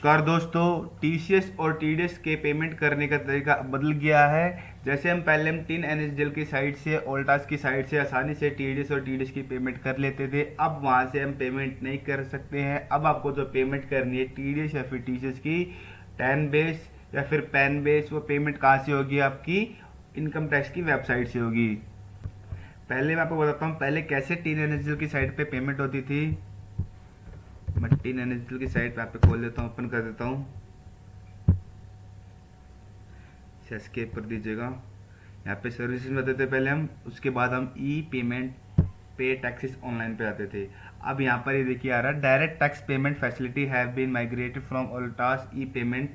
नमस्कार दोस्तों। टीसीएस और टीडीएस के पेमेंट करने का तरीका बदल गया है। जैसे हम टीन एनएसडीएल की साइट से, ओल्टास की साइट से आसानी से टीडीएस और टीडीएस की पेमेंट कर लेते थे, अब वहां से हम पेमेंट नहीं कर सकते हैं। अब आपको जो पेमेंट करनी है टीडीएस या फिर टीसीएस की टैन बेस या फिर पैन बेस, वो पेमेंट कहाँ से होगी? आपकी इनकम टैक्स की वेबसाइट से होगी। पहले मैं आपको बताता हूँ पहले कैसे टीन एनएसडीएल की साइट पे पेमेंट होती थी। मैं टीन एनएसडीएल की साइट पे आप पे खोल देता हूँ, ओपन कर देता हूँ। एस्केप कर दीजिएगा। यहाँ पे सर्विसेज में आते थे पहले हम, उसके बाद हम ई पेमेंट पे टैक्सेस ऑनलाइन पे आते थे। अब यहाँ पर ये देखिए आ रहा है, direct tax payment facility have been migrated from OLTAS e payment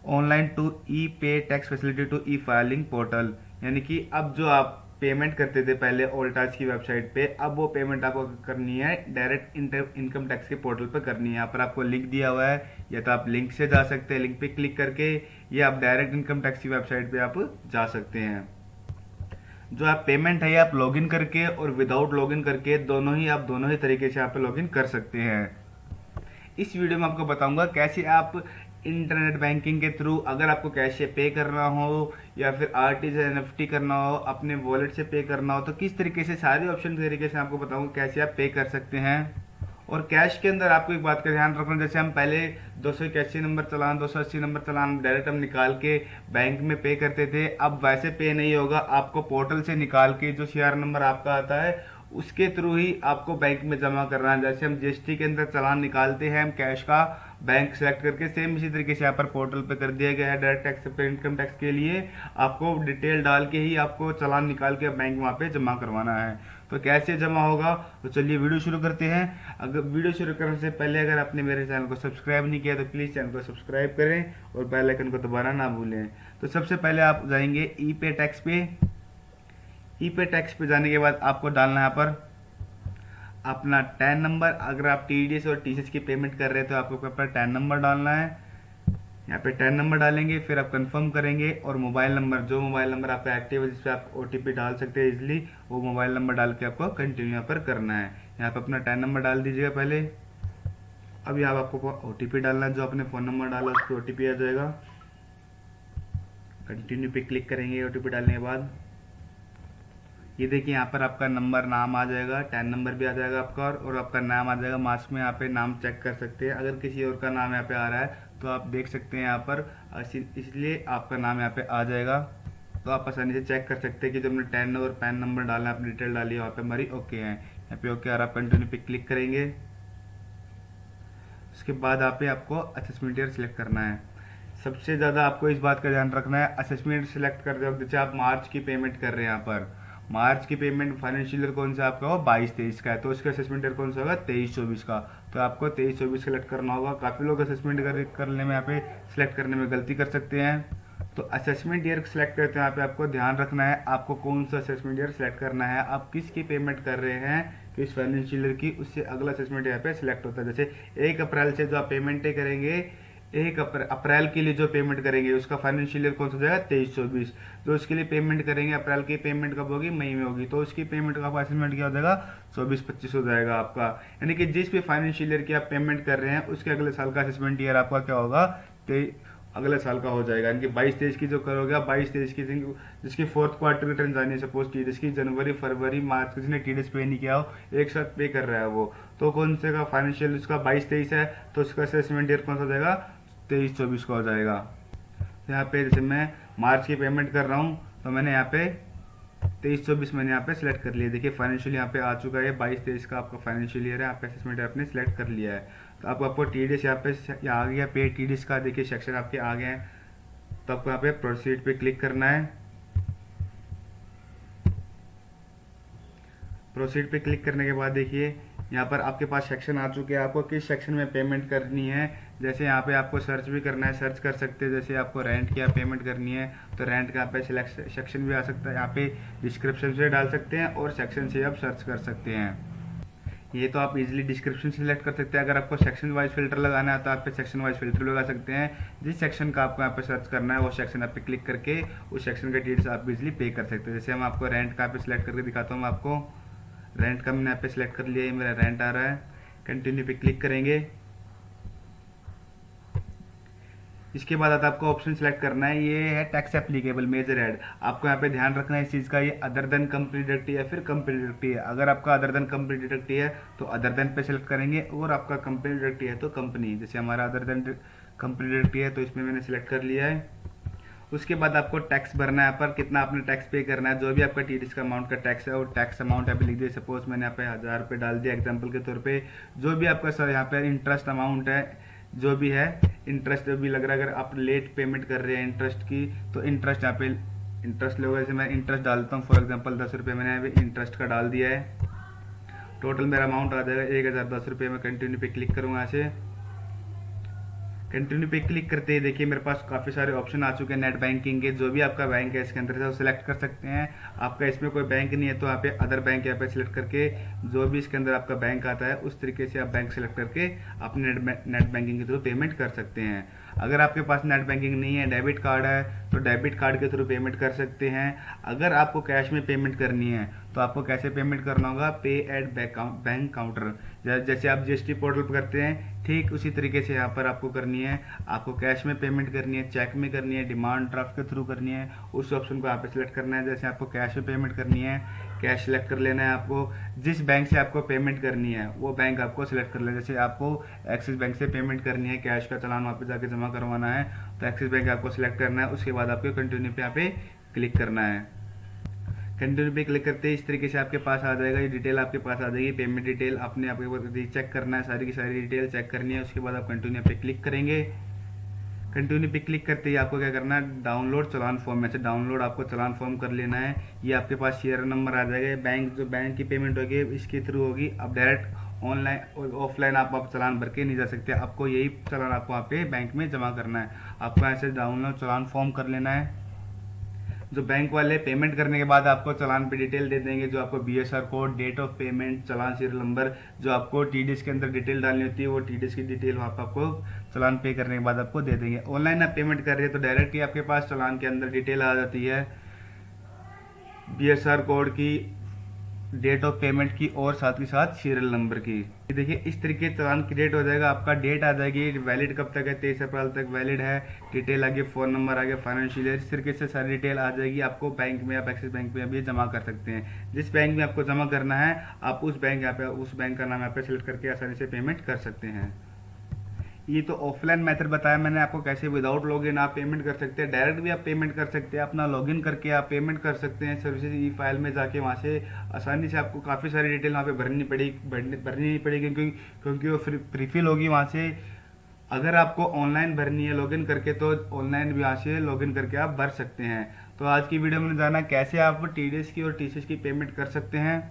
online to e pay tax facility to e filing portal. यानी कि अब जो आप पेमेंट करते थे पहले ओल्टास की वेबसाइट पे, अब वो पेमेंट आपको करनी है डायरेक्ट इनकम टैक्स के पोर्टल पे करनी है। यहाँ पर आपको लिंक दिया हुआ है, या तो आप लिंक से जा सकते हैं, लिंक पे क्लिक करके, या आप डायरेक्ट इनकम टैक्स की वेबसाइट पे आप जा सकते हैं। जो आप पेमेंट है आप लॉगिन करके और विदाउट लॉगिन करके दोनों ही तरीके से आप लॉगिन कर सकते हैं। इस वीडियो में आपको बताऊंगा कैसे आप इंटरनेट बैंकिंग के थ्रू, अगर आपको कैश से पे करना हो या फिर आरटीजीएस एनएफटी करना हो, अपने वॉलेट से पे करना हो, तो किस तरीके से सारे ऑप्शन तरीके से आपको बताऊंगा कैसे आप पे कर सकते हैं। और कैश के अंदर आपको एक बात का ध्यान रखना, जैसे हम पहले 281 नंबर चालान, 280 नंबर चालान डायरेक्ट हम निकाल के बैंक में पे करते थे, अब वैसे पे नहीं होगा। आपको पोर्टल से निकाल के जो सीआर नंबर आपका आता है उसके थ्रू ही आपको बैंक में जमा करना है। जैसे हम जीएसटी के अंदर चालान निकालते हैं हम कैश का, बैंक सेलेक्ट करके, सेम इसी तरीके से यहाँ पर पोर्टल पे कर दिया गया है। डायरेक्ट टैक्स पे इनकम टैक्स के लिए आपको डिटेल डाल के ही आपको चालान निकाल के बैंक वहाँ पे जमा करवाना है। तो कैसे जमा होगा, तो चलिए वीडियो शुरू करते हैं। अगर वीडियो शुरू करने से पहले अगर आपने मेरे चैनल को सब्सक्राइब नहीं किया तो प्लीज़ चैनल को सब्सक्राइब करें और बेल आइकन को दबाना ना भूलें। तो सबसे पहले आप जाएंगे ई पे टैक्स पे। ई पे टैक्स पे जाने के बाद आपको डालना है यहाँ पर अपना टैन नंबर। अगर आप टीडीएस और टीसीएस की पेमेंट कर रहे हैं तो आपको पर टैन नंबर डालना है। यहाँ पे टैन नंबर डालेंगे, फिर आप कंफर्म करेंगे और मोबाइल नंबर, जो मोबाइल नंबर आपका एक्टिव है जिस पे आप ओटीपी डाल सकते हैं इजीली, वो मोबाइल नंबर डाल के आपको कंटिन्यू यहाँ पर करना है। यहाँ पे अपना टैन नंबर डाल दीजिएगा पहले। अब यहाँ आपको ओटीपी डालना है, जो आपने फ़ोन नंबर डाला उस पर ओटीपी आ जाएगा। कंटिन्यू पे क्लिक करेंगे ओटीपी डालने के बाद। ये देखिए यहाँ पर आपका नंबर, नाम आ जाएगा, टैन नंबर भी आ जाएगा आपका, और आपका नाम आ जाएगा। मार्क्स में यहाँ पे नाम चेक कर सकते हैं, अगर किसी और का नाम यहाँ पे आ रहा है तो आप देख सकते हैं यहाँ पर, इसलिए आपका नाम यहाँ पे आ जाएगा। तो आप आसानी से चेक कर सकते हैं कि जो हमने टैन और पैन नंबर डाला, आपने डिटेल डाली है, वहाँ पे हमारी ओके है। यहाँ पे ओके आ रहा है, आप कंटिन्यू पे क्लिक करेंगे। उसके बाद आपको असेसमेंट ईयर सिलेक्ट करना है। सबसे ज़्यादा आपको इस बात का ध्यान रखना है, असेसमेंट सिलेक्ट करते वक्त, जैसे आप मार्च की पेमेंट कर रहे हैं, यहाँ पर मार्च की पेमेंट फाइनेंशियल ईयर कौन सा आपका हो, 22-23 का है, तो उसका असेसमेंट ईयर कौन सा होगा, 23-24 का। तो आपको 23-24 सेलेक्ट करना होगा। काफ़ी लोग असेसमेंट करने में, यहाँ पे सिलेक्ट करने में गलती कर सकते हैं। तो असेसमेंट ईयर सिलेक्ट करते हैं, यहाँ पे आपको ध्यान रखना है आपको कौन सा असेसमेंट ईयर सिलेक्ट करना है। आप किसकी पेमेंट कर रहे हैं, किस फाइनेंशियल ईयर की, उससे अगला असेसमेंट यहाँ पे सिलेक्ट होता है। जैसे 1 अप्रैल से जो आप पेमेंटें करेंगे, 1 अप्रैल के लिए जो पेमेंट करेंगे उसका फाइनेंशियल ईयर कौन सा हो जाएगा, 23-24। जो उसके लिए पेमेंट करेंगे, अप्रैल की पेमेंट कब होगी, मई में होगी, तो उसकी पेमेंट का असेसमेंट क्या हो जाएगा, 24-25 हो जाएगा आपका। यानी कि जिस भी फाइनेंशियल ईयर की आप पेमेंट कर रहे हैं उसके अगले साल का असेसमेंट ईयर आपका क्या होगा, अगले साल का हो जाएगा। यानी कि 22-23 की जो करोगे, 22-23 की जिसकी फोर्थ क्वार्टर रिटर्न जानी, सपोज टीडीएस की जनवरी, फरवरी, मार्च, जिसने टीडीएस पे नहीं किया हो, एक साथ पे कर रहा है वो, तो कौन से का फाइनेंशियल उसका 22-23 है, तो उसका असेसमेंट ईयर कौन सा हो जाएगा, 23-24 का हो जाएगा। तो यहाँ पे जैसे मैं मार्च की पेमेंट कर रहा हूँ तो मैंने यहाँ पे 23-24 मैंने यहाँ पे सिलेक्ट कर लिया। देखिए फाइनेंशियल यहाँ पे आ चुका है, 22-23 का आपका फाइनेंशियल ईयर है, आपका असेसमेंट आपने सिलेक्ट कर लिया है। तो आपको टीडीएस यहाँ पे आ गया, पे टीडीएस का देखिए सेक्शन आपके आ गए हैं। तो आपको यहाँ पे प्रोसीड पे क्लिक करना है। प्रोसीड पे क्लिक करने के बाद देखिए यहाँ पर आपके पास सेक्शन आ चुके हैं, आपको किस सेक्शन में पेमेंट करनी है। जैसे यहाँ पे आपको सर्च भी करना है, सर्च कर सकते हैं। जैसे आपको रेंट की पेमेंट करनी है तो रेंट का यहाँ पे सिलेक्ट सेक्शन भी आ सकता है, यहाँ पे डिस्क्रिप्शन से डाल सकते हैं और सेक्शन से आप सर्च कर सकते हैं। ये तो आप इजीली डिस्क्रिप्शन सिलेक्ट कर सकते हैं। अगर आपको सेक्शन वाइज फिल्टर लगाना है तो आप पे सेक्शन वाइज फिल्टर लगा सकते हैं। जिस सेक्शन का आपको यहाँ पे सर्च करना है वो सेक्शन आप पे क्लिक करके उस सेक्शन का डिटेल्स आप इजीली पे कर सकते हैं। जैसे हम आपको रेंट का पे सिलेक्ट करके दिखाता हूँ। आपको रेंट का मैंने यहाँ पे सिलेक्ट कर लिया है, मेरा रेंट आ रहा है। कंटिन्यू पे क्लिक करेंगे। इसके बाद आता आपको ऑप्शन सेलेक्ट करना है, ये है टैक्स एप्लीकेबल मेजर ऐड। आपको यहाँ पे ध्यान रखना है इस चीज़ का, ये अदर देन कंपनी डिडक्ट है फिर कंपनी डिडक्ट है। अगर आपका अदर देन कंपनी डिडक्ट है तो अदर देन पे सेलेक्ट करेंगे, और आपका कंपनी डिडक्ट है तो कंपनी, जैसे हमारा अदर देन कंपनी डिडक्ट है तो इसमें मैंने सेलेक्ट कर लिया है। उसके बाद आपको टैक्स भरना है, पर कितना आपने टैक्स पे करना है, जो भी आपका टीडीएस का अमाउंट का टैक्स है और टैक्स अमाउंट यहाँ पे लिख दिया। सपोज मैंने यहाँ पे 1000 रुपये डाल दिया एग्जांपल के तौर पे। जो भी आपका सर यहाँ पे इंटरेस्ट अमाउंट है, जो भी है इंटरेस्ट जो भी लग रहा है, अगर आप लेट पेमेंट कर रहे हैं इंटरेस्ट की तो इंटरेस्ट यहाँ पे इंटरेस्ट लोगे। जैसे मैं इंटरेस्ट डालता हूँ फॉर एग्जाम्पल 10 रुपये मैंने यहाँ पे इंटरेस्ट का डाल दिया है। टोटल मेरा अमाउंट आ जाएगा 1010 रुपये। मैं कंटिन्यू पे क्लिक करूँगा, यहाँ से कंटिन्यू पे क्लिक करते ही देखिए मेरे पास काफ़ी सारे ऑप्शन आ चुके हैं नेट बैंकिंग के। जो भी आपका बैंक है इसके अंदर से वो सिलेक्ट कर सकते हैं। आपका इसमें कोई बैंक नहीं है तो यहाँ पे अदर बैंक यहाँ पे सिलेक्ट करके जो भी इसके अंदर आपका बैंक आता है उस तरीके से आप बैंक सेलेक्ट करके अपने नेट बैंकिंग के थ्रू पेमेंट कर सकते हैं। अगर आपके पास नेट बैंकिंग नहीं है, डेबिट कार्ड है, तो डेबिट कार्ड के थ्रू पेमेंट कर सकते हैं। अगर आपको कैश में पेमेंट करनी है तो आपको कैसे पेमेंट करना होगा, पे एट बैंक काउंटर। जैसे आप जीएसटी पोर्टल पर करते हैं ठीक उसी तरीके से यहाँ पर आपको करनी है। आपको कैश में पेमेंट करनी है, चेक में करनी है, डिमांड ड्राफ्ट के थ्रू करनी है, उस ऑप्शन को यहाँ पे सिलेक्ट करना है। जैसे आपको कैश में पेमेंट करनी है, कैश सेलेक्ट कर लेना है। आपको जिस बैंक से आपको पेमेंट करनी है वो बैंक आपको सिलेक्ट कर लेना है। जैसे आपको एक्सिस बैंक से पेमेंट करनी है, कैश का चालान वहाँ पे जाके जमा करवाना है तो एक्सिस बैंक आपको सिलेक्ट करना है। उसके बाद आपको कंटिन्यू पे यहाँ पे क्लिक करना है। कंटिन्यू पे क्लिक करते हैं इस तरीके से आपके पास आ जाएगा, ये डिटेल आपके पास आ जाएगी, पेमेंट डिटेल। आपने आपको चेक करना है, सारी की सारी डिटेल चेक करनी है। उसके बाद आप कंटिन्यू पे क्लिक करेंगे। कंटिन्यू पे क्लिक करते ही आपको क्या करना है, डाउनलोड चालान फॉर्म में से डाउनलोड आपको चालान फॉर्म कर लेना है। ये आपके पास शेयर नंबर आ जाएगा। बैंक जो बैंक की पेमेंट होगी इसके थ्रू होगी। अब डायरेक्ट ऑनलाइन और ऑफलाइन आप चालान भर के नहीं जा सकते, आपको यही चालान आपको वहाँ पे बैंक में जमा करना है। आपको ऐसे डाउनलोड चालान फॉर्म कर लेना है। जो बैंक वाले पेमेंट करने के बाद आपको चालान पे डिटेल दे देंगे, जो आपको BSR code, date of payment, challan serial number, जो आपको टीडीएस के अंदर डिटेल डालनी होती है वो टीडीएस की डिटेल वहाँ पर आपको चालान पे करने के बाद आपको दे देंगे। ऑनलाइन आप पेमेंट कर रहे हैं तो डायरेक्ट ही आपके पास चालान के अंदर डिटेल आ जाती है, बीएसआर कोड की, डेट ऑफ पेमेंट की और साथ ही साथ सीरियल नंबर की। देखिए इस तरीके चालान क्रिएट हो जाएगा, आपका डेट आ जाएगी, वैलिड कब तक है, 23 अप्रैल तक वैलिड है, डिटेल आ गई, फोन नंबर आ गया, फाइनेंशियल ईयर, इस तरीके से सारी डिटेल आ जाएगी। आपको बैंक में आप एक्सिस बैंक में अभी जमा कर सकते हैं। जिस बैंक में आपको जमा करना है आप उस बैंक यहाँ पे उस बैंक का नाम यहाँ पे सिलेक्ट करके आसानी से पेमेंट कर सकते हैं। ये तो ऑफलाइन मेथड बताया मैंने आपको कैसे विदाउट लॉगिन आप पेमेंट कर सकते हैं। डायरेक्ट भी आप पेमेंट कर सकते हैं, अपना लॉगिन करके आप पेमेंट कर सकते हैं। सर्विसेज ई फाइल में जाके वहाँ से आसानी से आपको काफ़ी सारी डिटेल वहाँ पे भरनी नहीं पड़ेगी क्योंकि वो प्रीफिल होगी वहाँ से। अगर आपको ऑनलाइन भरनी है लॉगिन करके तो ऑनलाइन भी यहाँ से लॉगिन करके आप भर सकते हैं। तो आज की वीडियो में जाना कैसे आप टीडीएस की और टीसीएस की पेमेंट कर सकते हैं।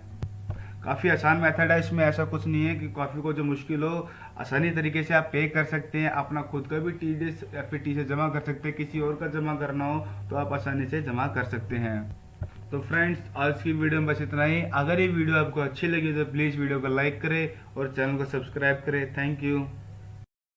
काफ़ी आसान मेथड है, इसमें ऐसा कुछ नहीं है कि काफ़ी को जो मुश्किल हो, आसानी तरीके से आप पे कर सकते हैं। अपना खुद का भी टीडीएस या फिर टीसीएस जमा कर सकते हैं, किसी और का जमा करना हो तो आप आसानी से जमा कर सकते हैं। तो फ्रेंड्स आज की वीडियो में बस इतना ही। अगर ये वीडियो आपको अच्छी लगी तो प्लीज़ वीडियो को लाइक करें और चैनल को सब्सक्राइब करें। Thank you.